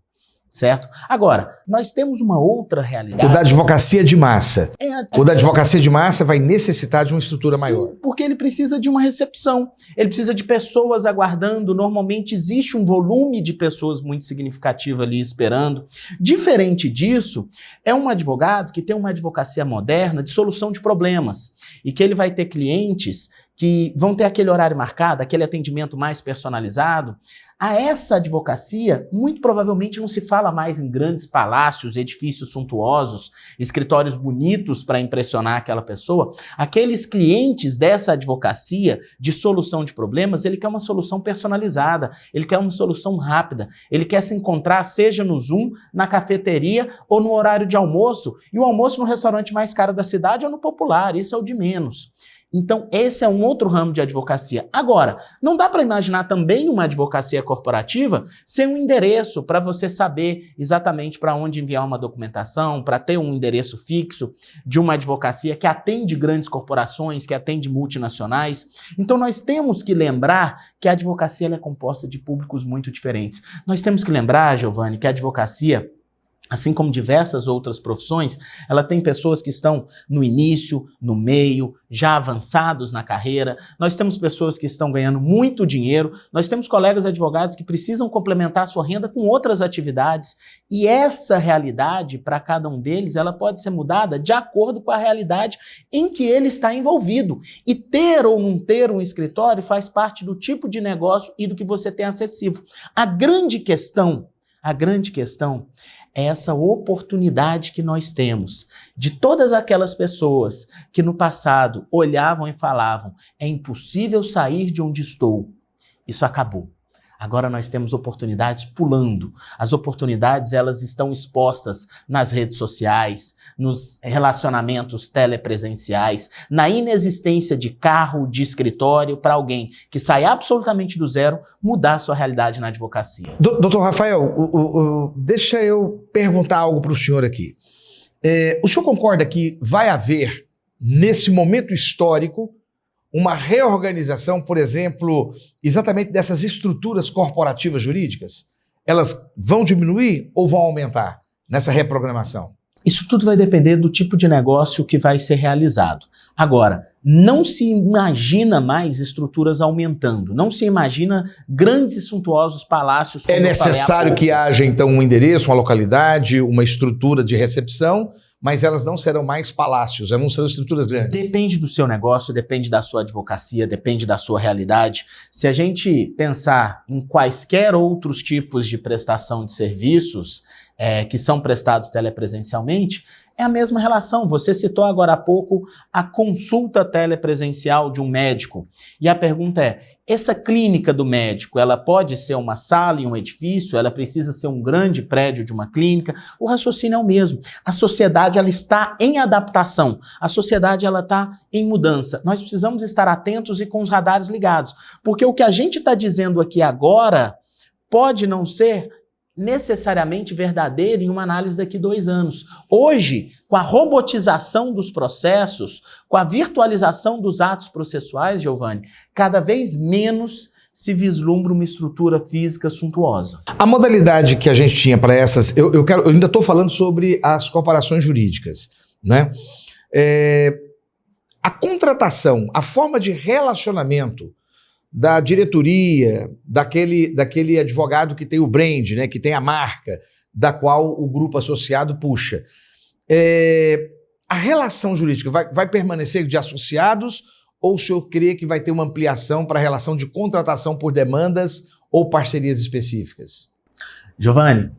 certo? Agora, nós temos uma outra realidade. O da advocacia de massa. O da advocacia de massa vai necessitar de uma estrutura maior. Porque ele precisa de uma recepção, ele precisa de pessoas aguardando, normalmente existe um volume de pessoas muito significativo ali esperando. Diferente disso, é um advogado que tem uma advocacia moderna de solução de problemas e que ele vai ter clientes que vão ter aquele horário marcado, aquele atendimento mais personalizado. A essa advocacia, muito provavelmente não se fala mais em grandes palácios, edifícios suntuosos, escritórios bonitos para impressionar aquela pessoa. Aqueles clientes dessa advocacia de solução de problemas, ele quer uma solução personalizada, ele quer uma solução rápida, ele quer se encontrar, seja no Zoom, na cafeteria ou no horário de almoço, e o almoço no restaurante mais caro da cidade ou no popular, isso é o de menos. Então, esse é um outro ramo de advocacia. Agora, não dá para imaginar também uma advocacia corporativa sem um endereço para você saber exatamente para onde enviar uma documentação, para ter um endereço fixo de uma advocacia que atende grandes corporações, que atende multinacionais. Então, nós temos que lembrar que a advocacia ela é composta de públicos muito diferentes. Nós temos que lembrar, Giovanni, que a advocacia, assim como diversas outras profissões, ela tem pessoas que estão no início, no meio, já avançados na carreira. Nós temos pessoas que estão ganhando muito dinheiro. Nós temos colegas advogados que precisam complementar a sua renda com outras atividades. E essa realidade, para cada um deles, ela pode ser mudada de acordo com a realidade em que ele está envolvido. E ter ou não ter um escritório faz parte do tipo de negócio e do que você tem acessível. A grande questão é essa oportunidade que nós temos de todas aquelas pessoas que no passado olhavam e falavam: é impossível sair de onde estou. Isso acabou. Agora nós temos oportunidades pulando. As oportunidades, elas estão expostas nas redes sociais, nos relacionamentos telepresenciais, na inexistência de carro, de escritório, para alguém que sai absolutamente do zero, mudar a sua realidade na advocacia. Doutor Rafael, deixa eu perguntar algo para o senhor aqui. O senhor concorda que vai haver, nesse momento histórico, uma reorganização, por exemplo, exatamente dessas estruturas corporativas jurídicas? Elas vão diminuir ou vão aumentar nessa reprogramação? Isso tudo vai depender do tipo de negócio que vai ser realizado. Agora, não se imagina mais estruturas aumentando, não se imagina grandes e suntuosos palácios. É necessário que haja, então, um endereço, uma localidade, uma estrutura de recepção, mas elas não serão mais palácios, elas não serão estruturas grandes. Depende do seu negócio, depende da sua advocacia, depende da sua realidade. Se a gente pensar em quaisquer outros tipos de prestação de serviços que são prestados telepresencialmente, é a mesma relação. Você citou agora há pouco a consulta telepresencial de um médico. E a pergunta é, essa clínica do médico, ela pode ser uma sala em um edifício? Ela precisa ser um grande prédio de uma clínica? O raciocínio é o mesmo. A sociedade, ela está em adaptação. A sociedade, ela está em mudança. Nós precisamos estar atentos e com os radares ligados. Porque o que a gente está dizendo aqui agora pode não ser necessariamente verdadeiro em uma análise daqui a 2 anos. Hoje, com a robotização dos processos, com a virtualização dos atos processuais, Giovanni, cada vez menos se vislumbra uma estrutura física suntuosa. A modalidade que a gente tinha para essas... Eu ainda estou falando sobre as corporações jurídicas, né? A contratação, a forma de relacionamento da diretoria, daquele advogado que tem o brand, né, que tem a marca, da qual o grupo associado puxa. A relação jurídica vai permanecer de associados ou o senhor crê que vai ter uma ampliação para a relação de contratação por demandas ou parcerias específicas? Giovanni,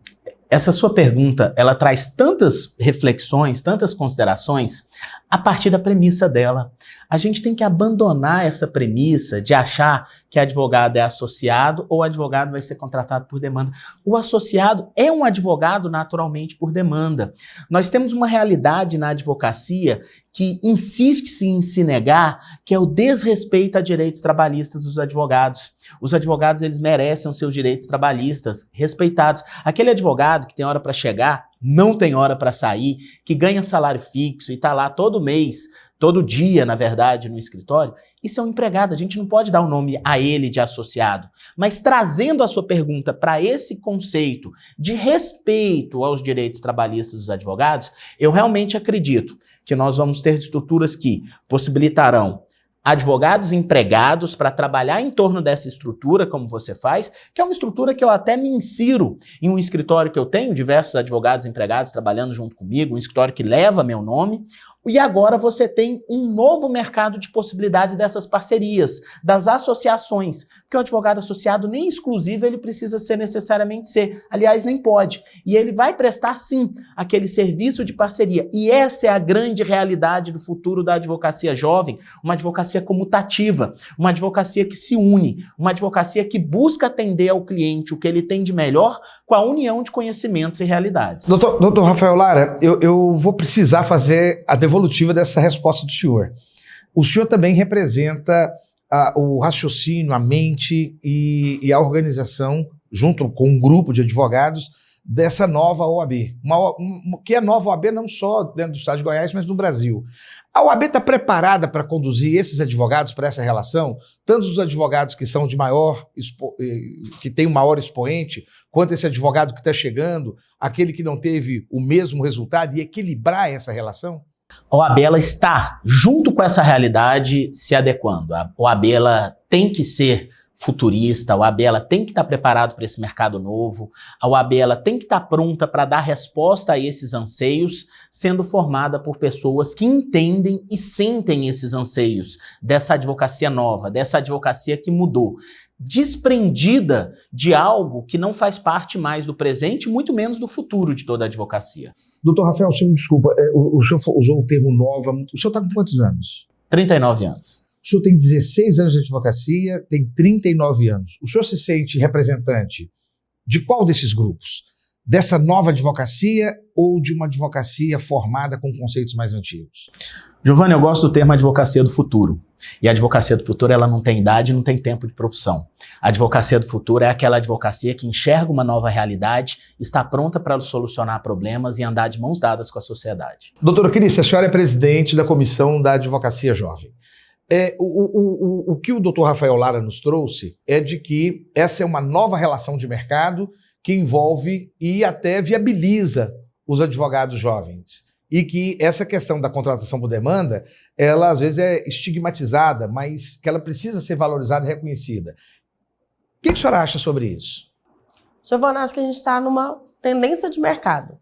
essa sua pergunta, ela traz tantas reflexões, tantas considerações a partir da premissa dela. A gente tem que abandonar essa premissa de achar que advogado é associado ou advogado vai ser contratado por demanda. O associado é um advogado naturalmente por demanda. Nós temos uma realidade na advocacia que insiste-se em se negar, que é o desrespeito a direitos trabalhistas dos advogados. Os advogados, eles merecem os seus direitos trabalhistas respeitados. Aquele advogado que tem hora para chegar, não tem hora para sair, que ganha salário fixo e está lá todo mês, todo dia, na verdade, no escritório, isso é um empregado, a gente não pode dar o nome a ele de associado. Mas trazendo a sua pergunta para esse conceito de respeito aos direitos trabalhistas dos advogados, eu realmente acredito que nós vamos ter estruturas que possibilitarão advogados empregados para trabalhar em torno dessa estrutura, como você faz, que é uma estrutura que eu até me insiro em um escritório que eu tenho, diversos advogados empregados trabalhando junto comigo, um escritório que leva meu nome, e agora você tem um novo mercado de possibilidades dessas parcerias, das associações, porque o advogado associado nem exclusivo ele precisa ser necessariamente ser, aliás, nem pode, e ele vai prestar sim aquele serviço de parceria, e essa é a grande realidade do futuro da advocacia jovem, uma advocacia comutativa, uma advocacia que se une, uma advocacia que busca atender ao cliente o que ele tem de melhor com a união de conhecimentos e realidades. Doutor Rafael Lara, eu vou precisar fazer a devolutiva dessa resposta do senhor. O senhor também representa o raciocínio, a mente e a organização, junto com um grupo de advogados, dessa nova OAB, que é nova OAB não só dentro do estado de Goiás, mas no Brasil. A OAB está preparada para conduzir esses advogados para essa relação, tanto os advogados que são de que tem um maior expoente, quanto esse advogado que está chegando, aquele que não teve o mesmo resultado, e equilibrar essa relação? A OAB ela está, junto com essa realidade, se adequando. A OAB ela tem que ser futurista, a OAB ela tem que estar preparado para esse mercado novo, a OAB ela tem que estar pronta para dar resposta a esses anseios, sendo formada por pessoas que entendem e sentem esses anseios dessa advocacia nova, dessa advocacia que mudou, desprendida de algo que não faz parte mais do presente, muito menos do futuro de toda a advocacia. Doutor Rafael, o senhor me desculpa, o senhor usou o termo nova, o senhor está com quantos anos? 39 anos. O senhor tem 16 anos de advocacia, tem 39 anos. O senhor se sente representante de qual desses grupos? Dessa nova advocacia ou de uma advocacia formada com conceitos mais antigos? Giovanni, eu gosto do termo advocacia do futuro. E a advocacia do futuro, ela não tem idade, não tem tempo de profissão. A advocacia do futuro é aquela advocacia que enxerga uma nova realidade, está pronta para solucionar problemas e andar de mãos dadas com a sociedade. Doutora Cris, a senhora é presidente da Comissão da Advocacia Jovem. O que o doutor Rafael Lara nos trouxe é de que essa é uma nova relação de mercado que envolve e até viabiliza os advogados jovens. E que essa questão da contratação por demanda, ela às vezes é estigmatizada, mas que ela precisa ser valorizada e reconhecida. O que a senhora acha sobre isso? Giovana, acho que a gente está numa tendência de mercado.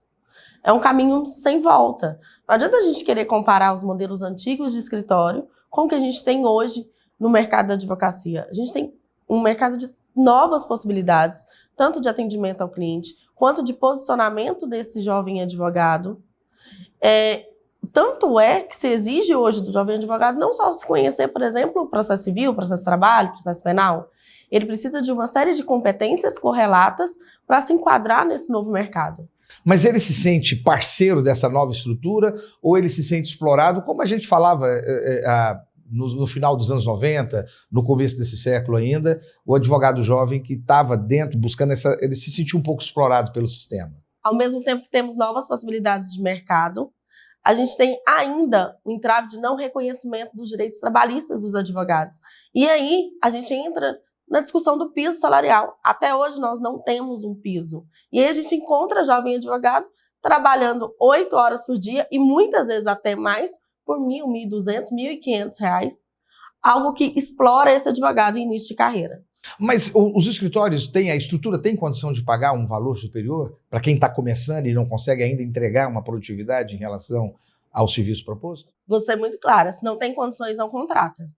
É um caminho sem volta. Não adianta a gente querer comparar os modelos antigos de escritório com o que a gente tem hoje no mercado da advocacia. A gente tem um mercado de novas possibilidades, tanto de atendimento ao cliente, quanto de posicionamento desse jovem advogado. Tanto é que se exige hoje do jovem advogado não só se conhecer, por exemplo, o processo civil, o processo de trabalho, o processo penal. Ele precisa de uma série de competências correlatas para se enquadrar nesse novo mercado. Mas ele se sente parceiro dessa nova estrutura ou ele se sente explorado, como a gente falava no final dos anos 90, no começo desse século ainda, o advogado jovem que estava dentro, buscando ele se sentiu um pouco explorado pelo sistema. Ao mesmo tempo que temos novas possibilidades de mercado, a gente tem ainda o entrave de não reconhecimento dos direitos trabalhistas dos advogados. E aí a gente entra na discussão do piso salarial. Até hoje nós não temos um piso. E aí a gente encontra jovem advogado trabalhando 8 horas por dia e muitas vezes até mais por R$1.000, R$1.200, R$1.500, algo que explora esse advogado em início de carreira. Mas os escritórios a estrutura tem condição de pagar um valor superior para quem está começando e não consegue ainda entregar uma produtividade em relação ao serviço proposto? Vou ser muito clara, se não tem condições, não contrata.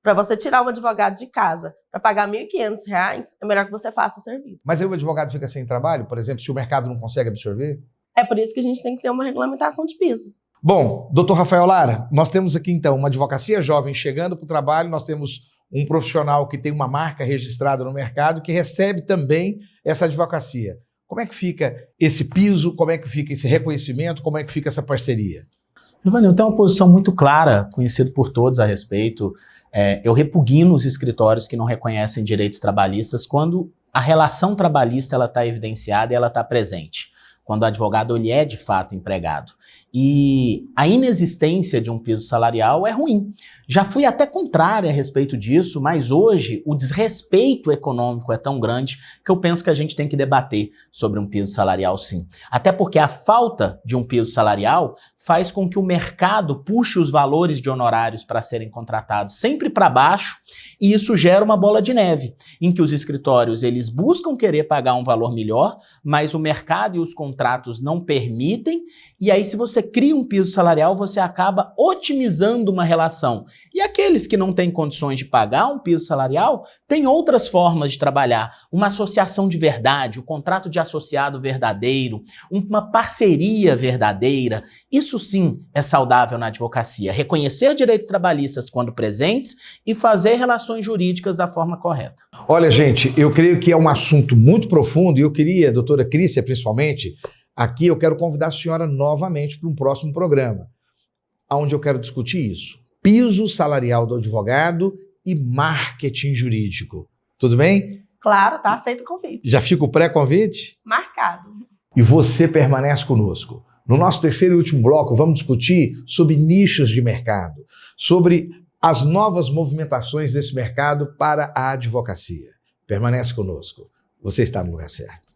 Para você tirar um advogado de casa para pagar R$1.500, é melhor que você faça o serviço. Mas aí o advogado fica sem trabalho, por exemplo, se o mercado não consegue absorver? É por isso que a gente tem que ter uma regulamentação de piso. Bom, doutor Rafael Lara, nós temos aqui então uma advocacia jovem chegando para o trabalho, nós temos um profissional que tem uma marca registrada no mercado que recebe também essa advocacia. Como é que fica esse piso, como é que fica esse reconhecimento, como é que fica essa parceria? Giovanni, eu tenho uma posição muito clara, conhecida por todos a respeito. Eu repugno os escritórios que não reconhecem direitos trabalhistas quando a relação trabalhista está evidenciada e ela está presente. Quando o advogado ele é de fato empregado. E a inexistência de um piso salarial é ruim. Já fui até contrário a respeito disso, mas hoje o desrespeito econômico é tão grande que eu penso que a gente tem que debater sobre um piso salarial sim. Até porque a falta de um piso salarial faz com que o mercado puxe os valores de honorários para serem contratados sempre para baixo e isso gera uma bola de neve, em que os escritórios eles buscam querer pagar um valor melhor, mas o mercado e os contratos não permitem, e aí se você cria um piso salarial, você acaba otimizando uma relação. E aqueles que não têm condições de pagar um piso salarial, têm outras formas de trabalhar. Uma associação de verdade, o contrato de associado verdadeiro, uma parceria verdadeira. Isso sim é saudável na advocacia. Reconhecer direitos trabalhistas quando presentes e fazer relações jurídicas da forma correta. Olha, gente, eu creio que é um assunto muito profundo e eu queria, doutora Crícia, principalmente, aqui eu quero convidar a senhora novamente para um próximo programa, onde eu quero discutir isso. Piso salarial do advogado e marketing jurídico. Tudo bem? Claro, tá aceito o convite. Já fica o pré-convite? Marcado. E você permanece conosco. No nosso terceiro e último bloco, vamos discutir sobre nichos de mercado, sobre as novas movimentações desse mercado para a advocacia. Permanece conosco. Você está no lugar certo.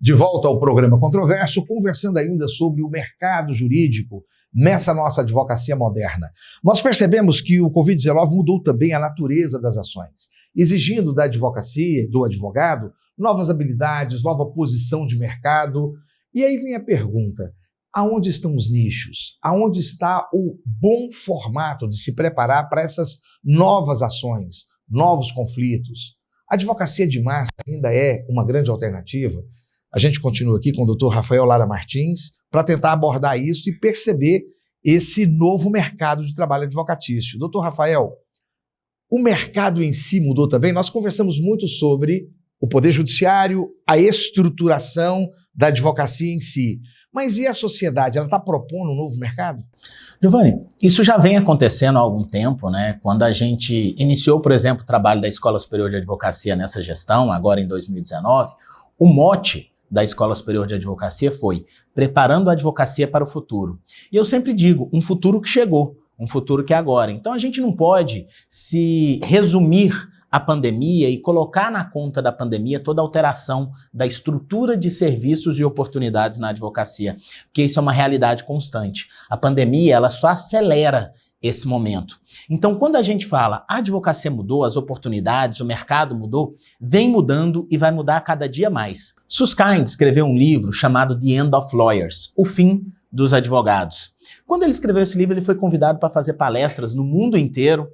De volta ao programa Controverso, conversando ainda sobre o mercado jurídico nessa nossa advocacia moderna. Nós percebemos que o Covid-19 mudou também a natureza das ações, exigindo da advocacia, do advogado, novas habilidades, nova posição de mercado. E aí vem a pergunta: aonde estão os nichos? Aonde está o bom formato de se preparar para essas novas ações, novos conflitos? A advocacia de massa ainda é uma grande alternativa? A gente continua aqui com o Dr. Rafael Lara Martins para tentar abordar isso e perceber esse novo mercado de trabalho advocatício. Dr. Rafael, o mercado em si mudou também? Nós conversamos muito sobre o Poder Judiciário, a estruturação da advocacia em si. Mas e a sociedade? Ela está propondo um novo mercado? Giovanni, isso já vem acontecendo há algum tempo, né? Quando a gente iniciou, por exemplo, o trabalho da Escola Superior de Advocacia nessa gestão, agora em 2019, o mote da Escola Superior de Advocacia foi preparando a advocacia para o futuro. E eu sempre digo, um futuro que chegou, um futuro que é agora. Então a gente não pode se resumir a pandemia e colocar na conta da pandemia toda a alteração da estrutura de serviços e oportunidades na advocacia, porque isso é uma realidade constante. A pandemia, ela só acelera esse momento. Então, quando a gente fala a advocacia mudou, as oportunidades, o mercado mudou, vem mudando e vai mudar cada dia mais. Susskind escreveu um livro chamado The End of Lawyers, O Fim dos Advogados. Quando ele escreveu esse livro, ele foi convidado para fazer palestras no mundo inteiro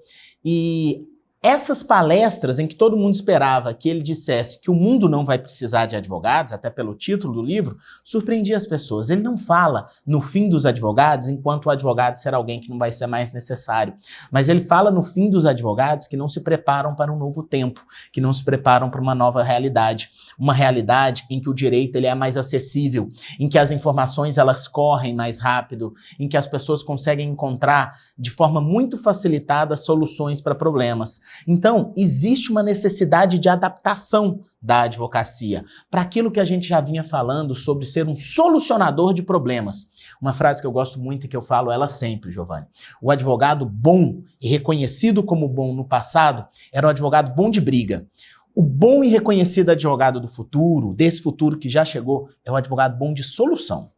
e essas palestras em que todo mundo esperava que ele dissesse que o mundo não vai precisar de advogados, até pelo título do livro, surpreendia as pessoas. Ele não fala no fim dos advogados enquanto o advogado será alguém que não vai ser mais necessário, mas ele fala no fim dos advogados que não se preparam para um novo tempo, que não se preparam para uma nova realidade, uma realidade em que o direito ele é mais acessível, em que as informações elas correm mais rápido, em que as pessoas conseguem encontrar de forma muito facilitada soluções para problemas. Então, existe uma necessidade de adaptação da advocacia para aquilo que a gente já vinha falando sobre ser um solucionador de problemas. Uma frase que eu gosto muito e que eu falo ela sempre, Giovanni. O advogado bom e reconhecido como bom no passado era o advogado bom de briga. O bom e reconhecido advogado do futuro, desse futuro que já chegou, é o advogado bom de solução.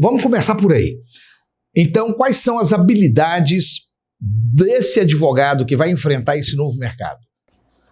Vamos começar por aí. Então, quais são as habilidades desse advogado que vai enfrentar esse novo mercado?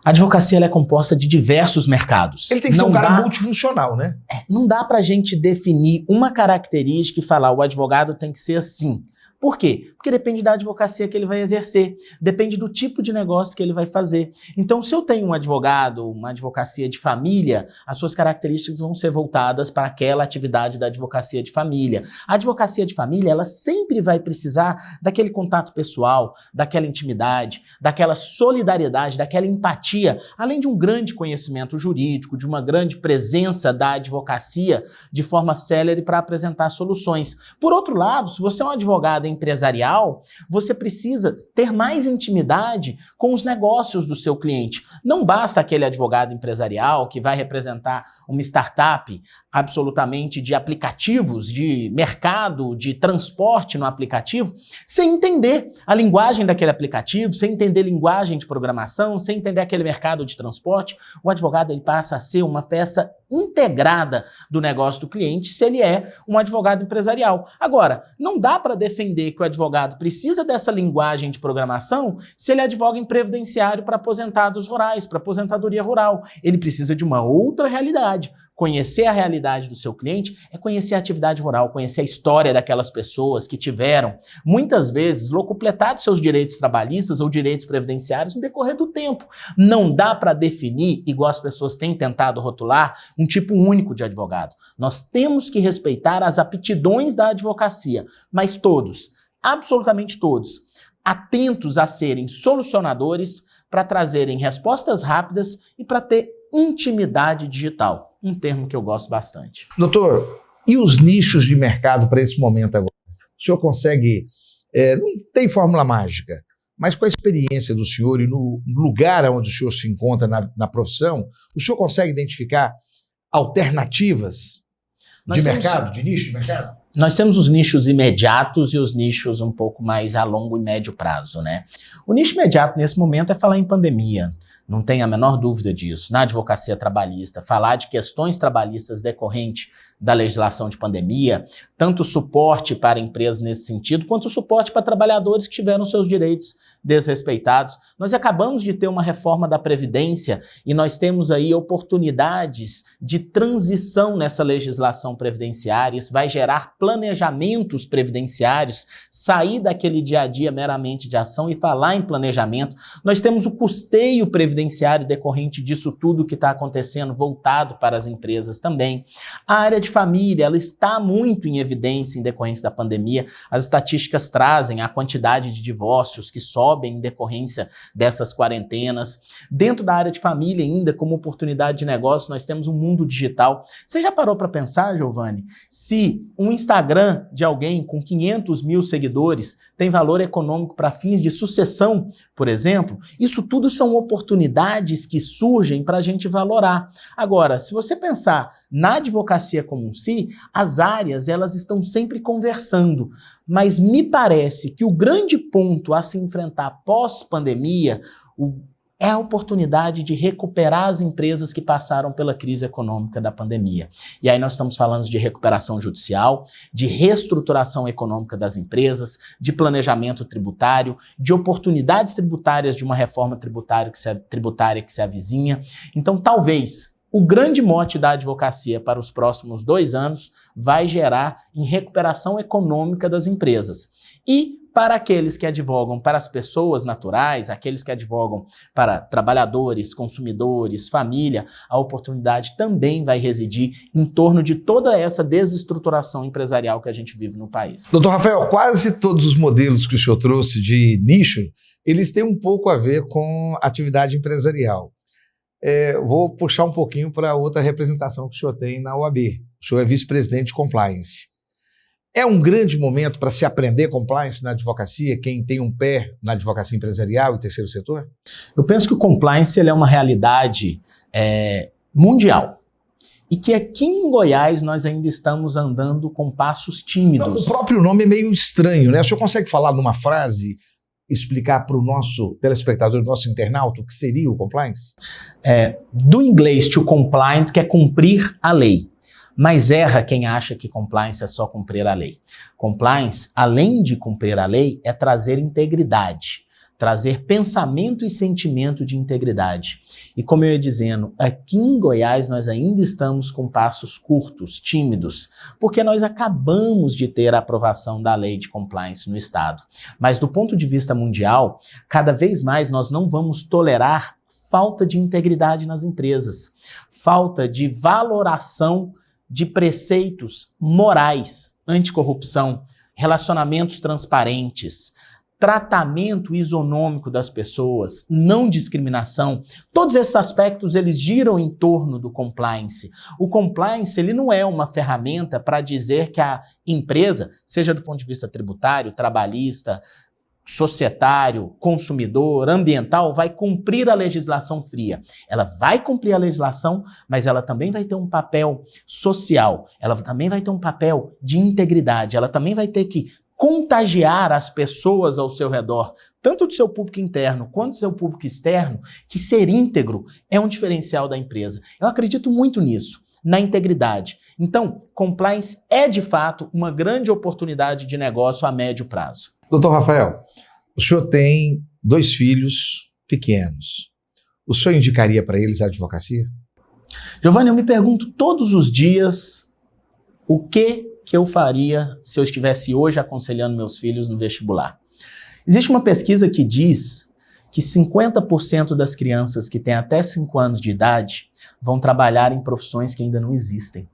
A advocacia ela é composta de diversos mercados. Ele tem que ser um cara multifuncional, né? Não dá pra gente definir uma característica e falar o advogado tem que ser assim. Por quê? Porque depende da advocacia que ele vai exercer, depende do tipo de negócio que ele vai fazer. Então, se eu tenho um advogado, uma advocacia de família, as suas características vão ser voltadas para aquela atividade da advocacia de família. A advocacia de família, ela sempre vai precisar daquele contato pessoal, daquela intimidade, daquela solidariedade, daquela empatia, além de um grande conhecimento jurídico, de uma grande presença da advocacia de forma célere para apresentar soluções. Por outro lado, se você é um advogado empresarial, você precisa ter mais intimidade com os negócios do seu cliente. Não basta aquele advogado empresarial que vai representar uma startup absolutamente de aplicativos, de mercado, de transporte no aplicativo, sem entender a linguagem daquele aplicativo, sem entender linguagem de programação, sem entender aquele mercado de transporte. O advogado ele passa a ser uma peça integrada do negócio do cliente se ele é um advogado empresarial. Agora, não dá para defender que o advogado precisa dessa linguagem de programação se ele advoga em previdenciário para aposentados rurais, para aposentadoria rural. Ele precisa de uma outra realidade. Conhecer a realidade do seu cliente é conhecer a atividade rural, conhecer a história daquelas pessoas que tiveram, muitas vezes, locupletado seus direitos trabalhistas ou direitos previdenciários no decorrer do tempo. Não dá para definir, igual as pessoas têm tentado rotular, um tipo único de advogado. Nós temos que respeitar as aptidões da advocacia, mas todos, absolutamente todos, atentos a serem solucionadores para trazerem respostas rápidas e para ter intimidade digital. Um termo que eu gosto bastante. Doutor, e os nichos de mercado para esse momento agora? O senhor consegue, não tem fórmula mágica, mas com a experiência do senhor e no lugar onde o senhor se encontra na profissão, o senhor consegue identificar alternativas de mercado, de nicho de mercado? Nós temos os nichos imediatos e os nichos um pouco mais a longo e médio prazo, né? O nicho imediato nesse momento é falar em pandemia. Não tem a menor dúvida disso. Na advocacia trabalhista, falar de questões trabalhistas decorrentes da legislação de pandemia, tanto suporte para empresas nesse sentido, quanto suporte para trabalhadores que tiveram seus direitos desrespeitados. Nós acabamos de ter uma reforma da Previdência e nós temos aí oportunidades de transição nessa legislação previdenciária. Isso vai gerar planejamentos previdenciários, sair daquele dia a dia meramente de ação e falar em planejamento. Nós temos o custeio previdenciário decorrente disso tudo que está acontecendo, voltado para as empresas também. A área de família, ela está muito em evidência em decorrência da pandemia. As estatísticas trazem a quantidade de divórcios que sobem em decorrência dessas quarentenas. Dentro da área de família ainda, como oportunidade de negócio, nós temos um mundo digital. Você já parou para pensar, Giovanni, se um Instagram de alguém com 500 mil seguidores tem valor econômico para fins de sucessão, por exemplo? Isso tudo são oportunidades que surgem para a gente valorar. Agora, se você pensar na advocacia como um si, as áreas elas estão sempre conversando, mas me parece que o grande ponto a se enfrentar pós-pandemia é a oportunidade de recuperar as empresas que passaram pela crise econômica da pandemia. E aí nós estamos falando de recuperação judicial, de reestruturação econômica das empresas, de planejamento tributário, de oportunidades tributárias de uma reforma tributária que se avizinha. Então, talvez o grande mote da advocacia para os próximos 2 anos vai gerar em recuperação econômica das empresas. E para aqueles que advogam para as pessoas naturais, aqueles que advogam para trabalhadores, consumidores, família, a oportunidade também vai residir em torno de toda essa desestruturação empresarial que a gente vive no país. Doutor Rafael, quase todos os modelos que o senhor trouxe de nicho, eles têm um pouco a ver com atividade empresarial. Vou puxar um pouquinho para outra representação que o senhor tem na OAB. O senhor é vice-presidente de compliance. É um grande momento para se aprender compliance na advocacia, quem tem um pé na advocacia empresarial e terceiro setor? Eu penso que o compliance ele é uma realidade mundial. E que aqui em Goiás nós ainda estamos andando com passos tímidos. Então, o próprio nome é meio estranho, né? O senhor consegue falar numa frase, explicar para o nosso telespectador, nosso internauta, o que seria o compliance? Do inglês to compliant, que é cumprir a lei. Mas erra quem acha que compliance é só cumprir a lei. Compliance, além de cumprir a lei, é trazer integridade, trazer pensamento e sentimento de integridade. E como eu ia dizendo, aqui em Goiás nós ainda estamos com passos curtos, tímidos, porque nós acabamos de ter a aprovação da lei de compliance no estado. Mas do ponto de vista mundial, cada vez mais nós não vamos tolerar falta de integridade nas empresas, falta de valoração de preceitos morais, anticorrupção, relacionamentos transparentes, tratamento isonômico das pessoas, não discriminação. Todos esses aspectos eles giram em torno do compliance. O compliance ele não é uma ferramenta para dizer que a empresa, seja do ponto de vista tributário, trabalhista, societário, consumidor, ambiental, vai cumprir a legislação fria. Ela vai cumprir a legislação, mas ela também vai ter um papel social, ela também vai ter um papel de integridade, ela também vai ter que contagiar as pessoas ao seu redor, tanto do seu público interno quanto do seu público externo, que ser íntegro é um diferencial da empresa. Eu acredito muito nisso, na integridade. Então, compliance é de fato uma grande oportunidade de negócio a médio prazo. Doutor Rafael, o senhor tem 2 filhos pequenos. O senhor indicaria para eles a advocacia? Giovanni, eu me pergunto todos os dias o que eu faria se eu estivesse hoje aconselhando meus filhos no vestibular. Existe uma pesquisa que diz que 50% das crianças que têm até 5 anos de idade vão trabalhar em profissões que ainda não existem.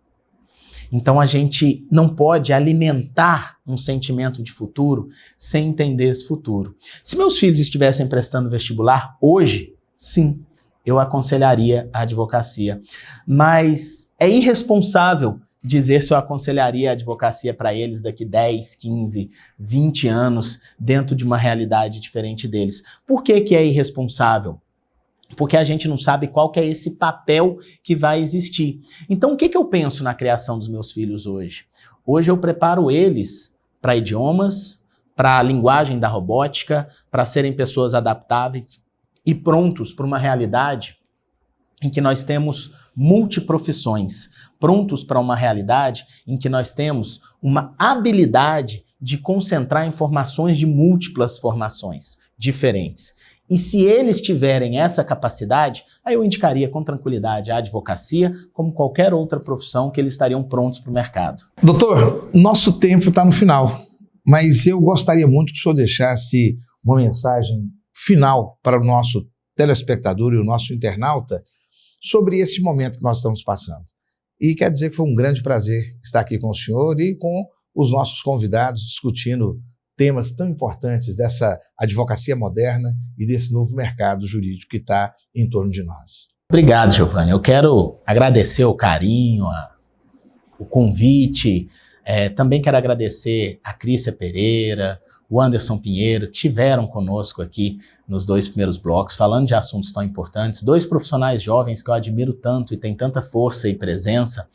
Então a gente não pode alimentar um sentimento de futuro sem entender esse futuro. Se meus filhos estivessem prestando vestibular hoje, sim, eu aconselharia a advocacia. Mas é irresponsável dizer se eu aconselharia a advocacia para eles daqui 10, 15, 20 anos dentro de uma realidade diferente deles. Por que que é irresponsável? Porque a gente não sabe qual que é esse papel que vai existir. Então, o que eu penso na criação dos meus filhos hoje? Hoje eu preparo eles para idiomas, para a linguagem da robótica, para serem pessoas adaptáveis e prontos para uma realidade em que nós temos multiprofissões, prontos para uma realidade em que nós temos uma habilidade de concentrar informações de múltiplas formações diferentes. E se eles tiverem essa capacidade, aí eu indicaria com tranquilidade a advocacia, como qualquer outra profissão que eles estariam prontos para o mercado. Doutor, nosso tempo está no final, mas eu gostaria muito que o senhor deixasse uma mensagem final para o nosso telespectador e o nosso internauta sobre esse momento que nós estamos passando. E quer dizer que foi um grande prazer estar aqui com o senhor e com os nossos convidados discutindo temas tão importantes dessa advocacia moderna e desse novo mercado jurídico que está em torno de nós. Obrigado, Giovanni. Eu quero agradecer o carinho, o convite. Também quero agradecer a Crícia Pereira, o Anderson Pinheiro, que estiveram conosco aqui nos 2 primeiros blocos, falando de assuntos tão importantes, 2 profissionais jovens que eu admiro tanto e têm tanta força e presença.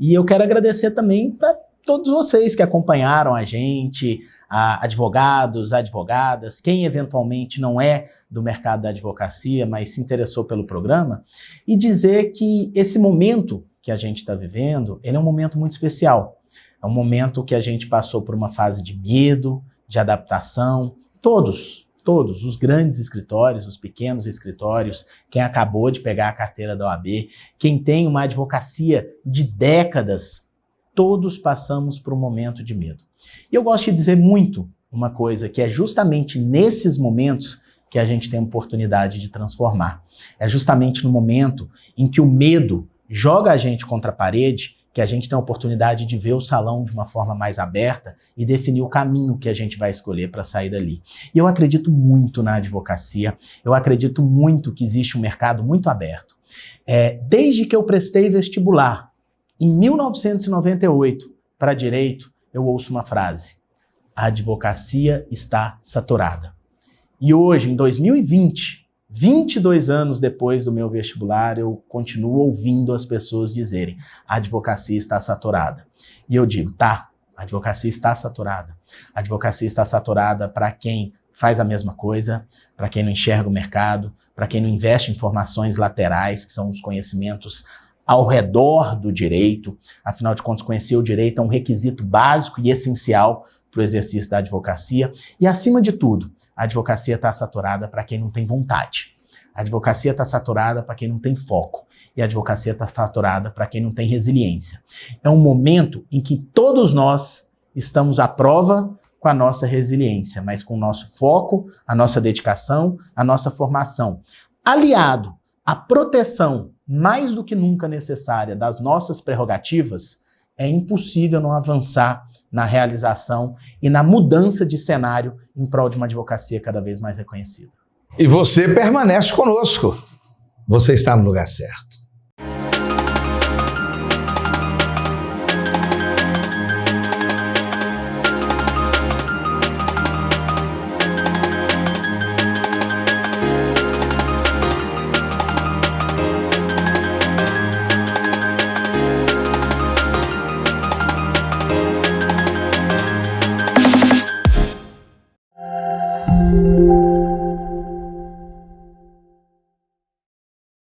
E eu quero agradecer também para todos vocês que acompanharam a gente, advogados, advogadas, quem eventualmente não é do mercado da advocacia, mas se interessou pelo programa, e dizer que esse momento que a gente está vivendo, ele é um momento muito especial. É um momento que a gente passou por uma fase de medo, de adaptação, todos, os grandes escritórios, os pequenos escritórios, quem acabou de pegar a carteira da OAB, quem tem uma advocacia de décadas, todos passamos por um momento de medo. E eu gosto de dizer muito uma coisa, que é justamente nesses momentos que a gente tem a oportunidade de transformar. É justamente no momento em que o medo joga a gente contra a parede que a gente tem a oportunidade de ver o salão de uma forma mais aberta e definir o caminho que a gente vai escolher para sair dali. E eu acredito muito na advocacia, eu acredito muito que existe um mercado muito aberto. Desde que eu prestei vestibular, em 1998, para direito, eu ouço uma frase: a advocacia está saturada. E hoje, em 2020, 22 anos depois do meu vestibular, eu continuo ouvindo as pessoas dizerem: a advocacia está saturada. E eu digo, tá, a advocacia está saturada. A advocacia está saturada para quem faz a mesma coisa, para quem não enxerga o mercado, para quem não investe em informações laterais, que são os conhecimentos ao redor do direito. Afinal de contas, conhecer o direito é um requisito básico e essencial para o exercício da advocacia. E, acima de tudo, a advocacia está saturada para quem não tem vontade. A advocacia está saturada para quem não tem foco. E a advocacia está saturada para quem não tem resiliência. É um momento em que todos nós estamos à prova com a nossa resiliência, mas com o nosso foco, a nossa dedicação, a nossa formação, aliado à proteção mais do que nunca necessária das nossas prerrogativas, é impossível não avançar na realização e na mudança de cenário em prol de uma advocacia cada vez mais reconhecida. E você permanece conosco. Você está no lugar certo.